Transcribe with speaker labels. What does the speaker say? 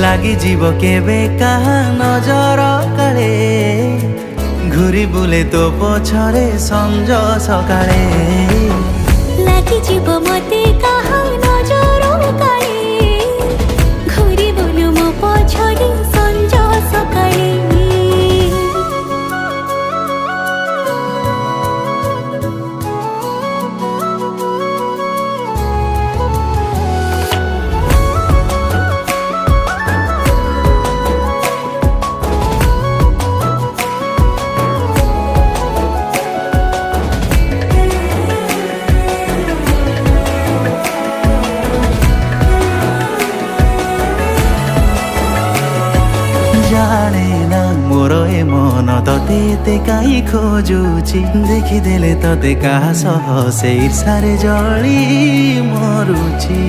Speaker 1: লাগি জীব কেবে কাহা নজর কালে ঘুরি বুলে তো পছরে সঞ্জ সকালে
Speaker 2: লাগি জীব মতে কাহা নজর কালে ঘুরি বুলু মো পছরে সঞ্জ সকালে
Speaker 1: জানে না মোর এ মন ততে এতে কাই খোঁজুছি দেখিদেলে ততে কাহা সহ সেই ঈর্ষারে জଳି মরুছি।